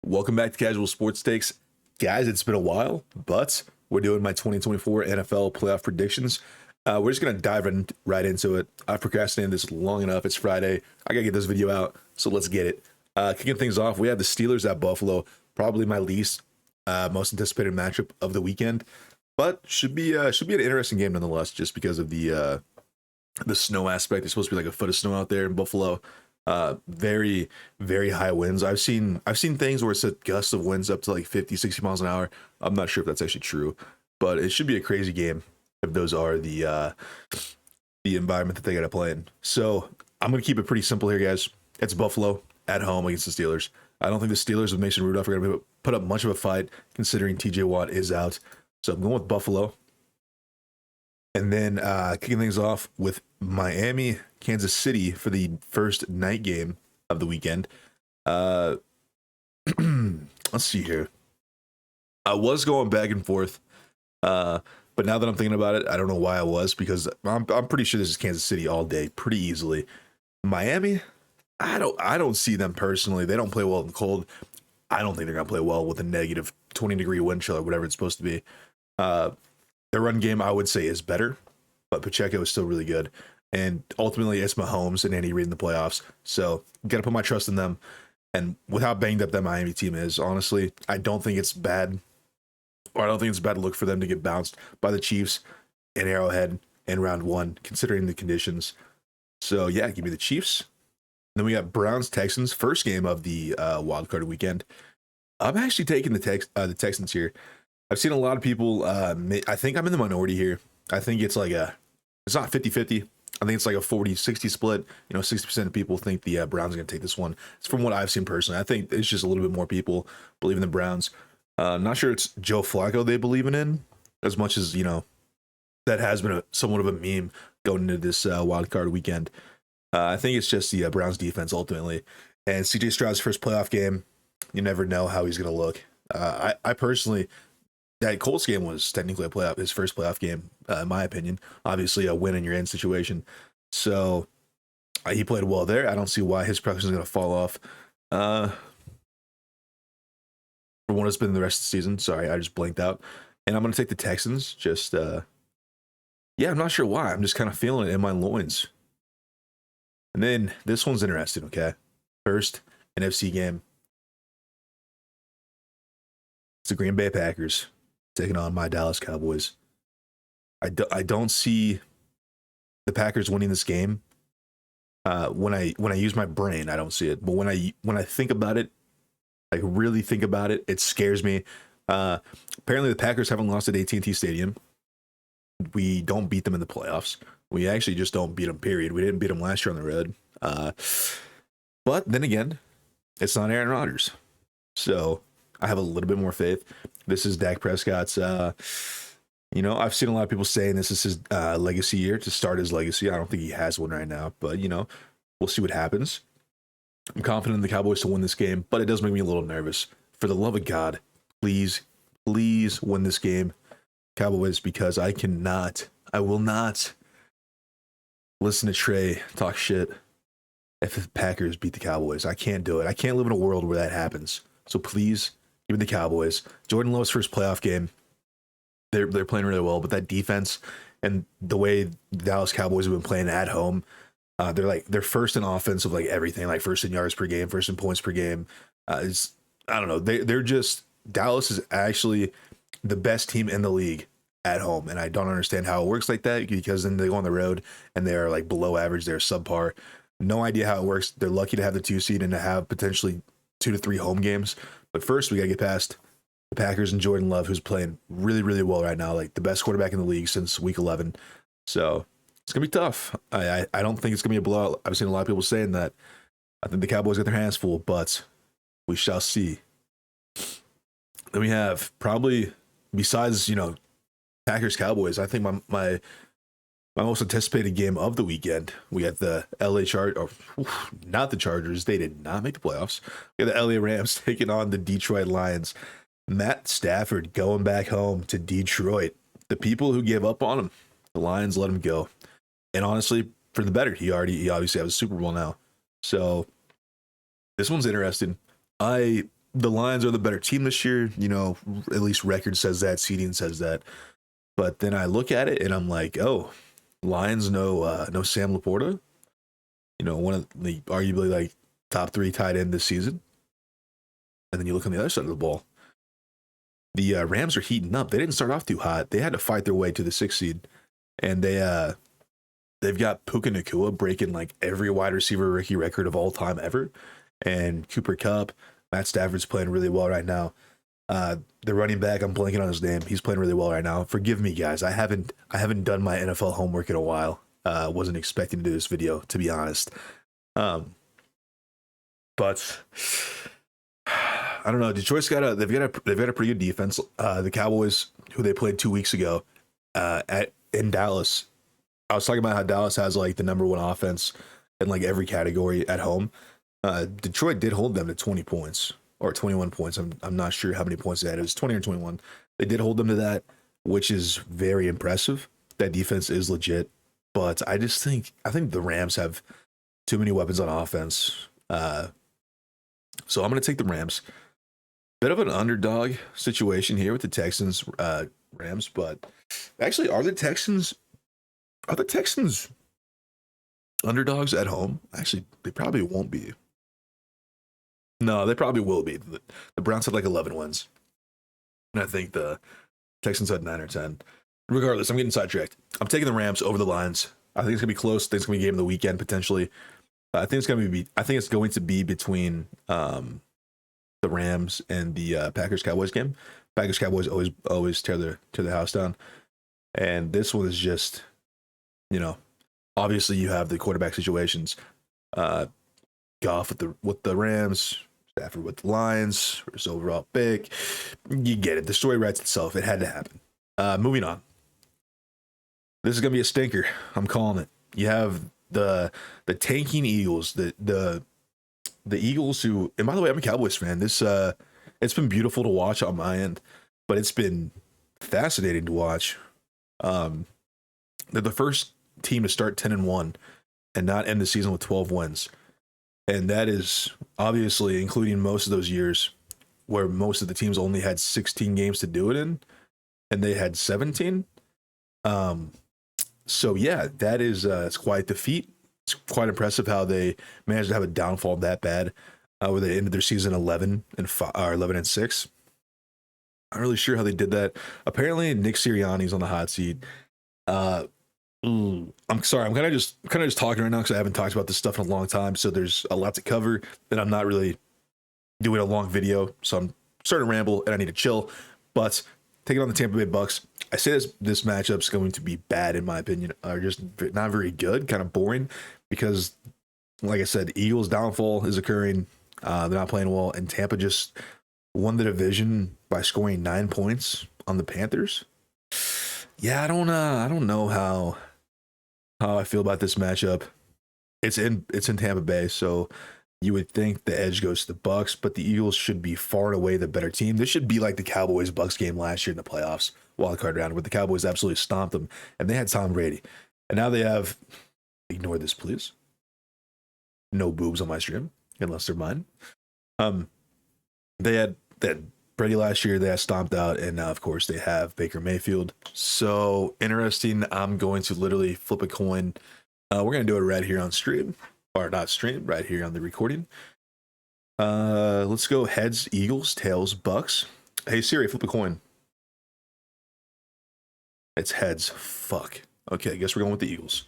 Welcome back to Casual Sports Takes. Guys, it's been a while, but we're doing my 2024 NFL playoff predictions. We're just going to dive right into it. I've procrastinated this long enough. It's Friday. I got to get this video out, so let's get it. Kicking things off, we have the Steelers at Buffalo, probably my least most anticipated matchup of the weekend, but should be an interesting game nonetheless, just because of the snow aspect. There's supposed to be like a foot of snow out there in Buffalo. Very, very high winds. I've seen things where it's a gust of winds up to like 50, 60 miles an hour. I'm not sure if that's actually true, but it should be a crazy game if those are the environment that they got to play in. So I'm going to keep it pretty simple here, guys. It's Buffalo at home against the Steelers. I don't think the Steelers with Mason Rudolph are going to put up much of a fight considering TJ Watt is out. So I'm going with Buffalo. And then kicking things off with Miami, Kansas City for the first night game of the weekend. Let's see here. I was going back and forth, but now that I'm thinking about it, I don't know why I was, because I'm pretty sure this is Kansas City all day, pretty easily. Miami, I don't see them personally. They don't play well in the cold. I don't think they're gonna play well with a negative 20-degree wind chill or whatever it's supposed to be. Their run game, I would say, is better, but Pacheco is still really good. And ultimately, it's Mahomes and Andy Reid in the playoffs. So, got to put my trust in them. And with how banged up that Miami team is, honestly, I don't think it's bad. Or I don't think it's a bad look for them to get bounced by the Chiefs in Arrowhead in round one, considering the conditions. So, yeah, give me the Chiefs. Then we got Browns-Texans, first game of the wild card weekend. I'm actually taking the Texans here. I've seen a lot of people, I think I'm in the minority here. I think it's like it's not 50-50. I think it's like a 40-60 split. 60% of people think the Browns are going to take this one. It's from what I've seen personally. I think it's just a little bit more people believe in the Browns. Not sure it's Joe Flacco they believe in as much as, that has been somewhat of a meme going into this wild card weekend. I think it's just the Browns defense ultimately. And CJ Stroud's first playoff game, you never know how he's going to look. I personally... That Colts game was technically his first playoff game, in my opinion. Obviously, a win in your end situation. So he played well there. I don't see why his production is going to fall off for what it's been the rest of the season. Sorry, I just blanked out. And I'm going to take the Texans. Just, I'm not sure why. I'm just kind of feeling it in my loins. And then this one's interesting, okay? First NFC game. It's the Green Bay Packers taking on my Dallas Cowboys. I don't see the Packers winning this game. When I use my brain, I don't see it. But when I think about it, like really think about it, it scares me. Apparently, the Packers haven't lost at AT&T Stadium. We don't beat them in the playoffs. We actually just don't beat them, period. We didn't beat them last year on the road. But then again, it's not Aaron Rodgers. So I have a little bit more faith. This is Dak Prescott's, I've seen a lot of people saying this is his legacy year, to start his legacy. I don't think he has one right now, but, we'll see what happens. I'm confident in the Cowboys to win this game, but it does make me a little nervous. For the love of God, please win this game, Cowboys, because I will not listen to Trey talk shit if the Packers beat the Cowboys. I can't do it. I can't live in a world where that happens. So please, give me the Cowboys. Jordan Love's first playoff game. They're playing really well, but that defense and the way the Dallas Cowboys have been playing at home, they're first in offense of like everything, like first in yards per game, first in points per game. I don't know. They're just, Dallas is actually the best team in the league at home, and I don't understand how it works like that, because then they go on the road and they're like below average. They're subpar. No idea how it works. They're lucky to have the 2 seed and to have potentially 2 to 3 home games. But first, we got to get past the Packers and Jordan Love, who's playing really, really well right now, like the best quarterback in the league since week 11. So it's going to be tough. I don't think it's going to be a blowout. I've seen a lot of people saying that. I think the Cowboys got their hands full, but we shall see. Then we have probably, besides, Packers Cowboys, I think my most anticipated game of the weekend, we got the not the Chargers. They did not make the playoffs. We got the LA Rams taking on the Detroit Lions. Matt Stafford going back home to Detroit. The people who gave up on him, the Lions let him go. And honestly, for the better. He obviously has a Super Bowl now. So this one's interesting. I the Lions are the better team this year. You know, at least record says that, seeding says that. But then I look at it and I'm like, oh, Lions no Sam Laporta. You know, one of the arguably like top 3 tight end this season. And then you look on the other side of the ball. The Rams are heating up. They didn't start off too hot. They had to fight their way to the 6th seed, and they've got Puka Nacua breaking like every wide receiver rookie record of all time ever, and Cooper Kupp, Matt Stafford's playing really well right now. The running back, I'm blanking on his name. He's playing really well right now. Forgive me, guys. I haven't done my NFL homework in a while. Wasn't expecting to do this video, to be honest. But I don't know. Detroit's they've got a pretty good defense. The Cowboys, who they played 2 weeks ago, in Dallas. I was talking about how Dallas has like the number 1 offense in like every category at home. Detroit did hold them to 20 points or 21 points. I'm not sure how many points they had. It was 20 or 21. They did hold them to that, which is very impressive. That defense is legit, but I think the Rams have too many weapons on offense. So I'm going to take the Rams. Bit of an underdog situation here with the Texans, Rams, but actually, are the Texans underdogs at home? Actually, they probably won't be. No, they probably will be. The Browns had like 11 wins, and I think the Texans had 9 or 10. Regardless, I'm getting sidetracked. I'm taking the Rams over the Lions. I think it's gonna be close. I think it's gonna be a game of the weekend potentially. I think it's going to be between the Rams and the Packers Cowboys game. Packers Cowboys always tear the house down, and this one is just, you know, obviously you have the quarterback situations. Goff with the Rams, Stafford with the Lions, versus overall pick. You get it. The story writes itself. It had to happen. Moving on. This is gonna be a stinker. I'm calling it. You have the tanking Eagles, the Eagles who, and by the way, I'm a Cowboys fan. This it's been beautiful to watch on my end, but it's been fascinating to watch. They're the first team to start 10-1 and not end the season with 12 wins. And that is obviously including most of those years where most of the teams only had 16 games to do it in, and they had 17. So yeah, that is it's quite the feat. It's quite impressive how they managed to have a downfall that bad, where they ended their season 11-6. I'm not really sure how they did that. Apparently, Nick Sirianni's on the hot seat. I'm sorry, I'm kind of just talking right now because I haven't talked about this stuff in a long time. So there's a lot to cover, and I'm not really doing a long video. So I'm starting to ramble, and I need to chill. But taking on the Tampa Bay Bucks, I say this matchup's going to be bad in my opinion, or just not very good, kind of boring, because, like I said, Eagles' downfall is occurring. They're not playing well, and Tampa just won the division by scoring 9 points on the Panthers. Yeah, I don't know how I feel about this matchup. It's in Tampa Bay, so you would think the edge goes to the Bucks, but the Eagles should be far and away the better team. This should be like the Cowboys-Bucks game last year in the playoffs, wild card round, where the Cowboys absolutely stomped them, and they had Tom Brady, and now they have. Ignore this, please. No boobs on my stream, unless they're mine. They had Brady last year. They had stomped out, and now, of course, they have Baker Mayfield. So interesting. I'm going to literally flip a coin. We're going to do it right here on stream. Or not stream, right here on the recording. Let's go heads, Eagles, tails, Bucks. Hey, Siri, flip a coin. It's heads. Fuck. Okay, I guess we're going with the Eagles.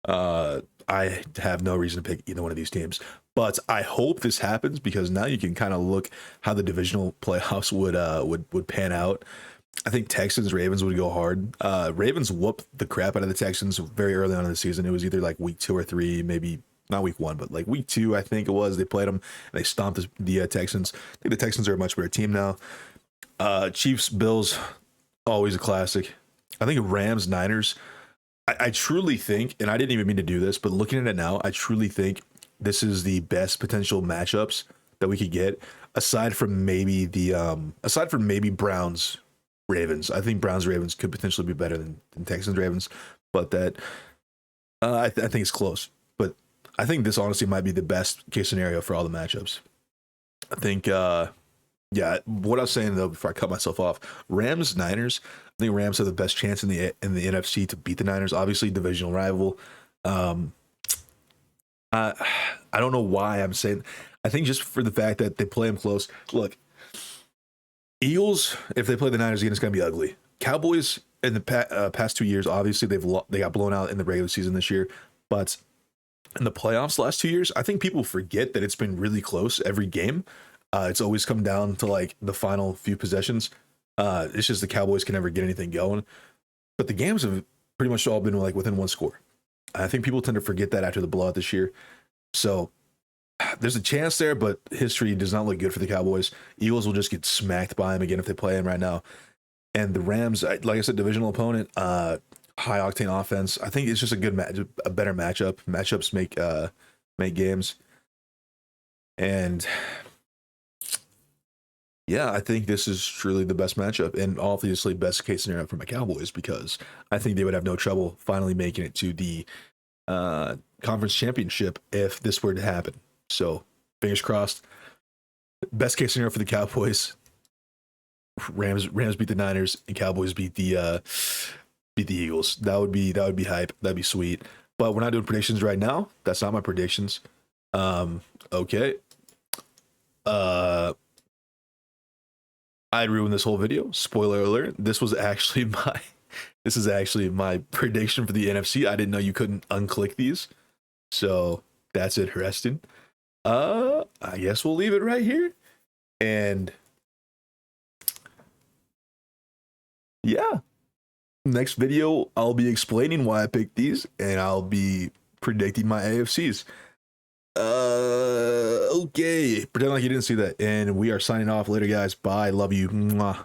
I have no reason to pick either one of these teams, but I hope this happens because now you can kind of look how the divisional playoffs would pan out. I think Texans Ravens would go hard. Ravens whooped the crap out of the Texans very early on in the season. It was either like week 2 or 3, maybe not week 1, but like week 2, I think it was. They played them and they stomped the Texans. I think the Texans are a much better team now. Chiefs Bills, always a classic. I think Rams Niners. I truly think, and I didn't even mean to do this, but looking at it now, I truly think this is the best potential matchups that we could get, aside from maybe Browns Ravens. I think Browns Ravens could potentially be better than Texans Ravens, but that I think it's close. But I think this honestly might be the best case scenario for all the matchups. I think Yeah, what I was saying though before I cut myself off, Rams Niners. I think Rams have the best chance in the NFC to beat the Niners. Obviously, divisional rival. Um, I I don't know why I'm saying. I think just for the fact that they play them close. Look, Eagles, if they play the Niners again, it's gonna be ugly. Cowboys in the past 2 years, obviously they got blown out in the regular season this year, but in the playoffs last 2 years, I think people forget that it's been really close every game. It's always come down to like the final few possessions. It's just the Cowboys can never get anything going, but the games have pretty much all been like within one score. I think people tend to forget that after the blowout this year. So there's a chance there, but history does not look good for the Cowboys. Eagles will just get smacked by them again if they play them right now. And the Rams, like I said, divisional opponent, high octane offense. I think it's just a good match, a better matchup. Matchups make games, and yeah, I think this is truly the best matchup, and obviously best case scenario for my Cowboys because I think they would have no trouble finally making it to the conference championship if this were to happen. So fingers crossed. Best case scenario for the Cowboys. Rams beat the Niners and Cowboys beat the Eagles. That would be hype. That'd be sweet. But we're not doing predictions right now. That's not my predictions. Okay. I'd ruin this whole video. Spoiler alert. This is actually my prediction for the NFC. I didn't know you couldn't unclick these. So that's interesting. I guess we'll leave it right here. And yeah, next video I'll be explaining why I picked these and I'll be predicting my AFCs. Okay, pretend like you didn't see that, and we are signing off later, guys. Bye, love you. Mwah.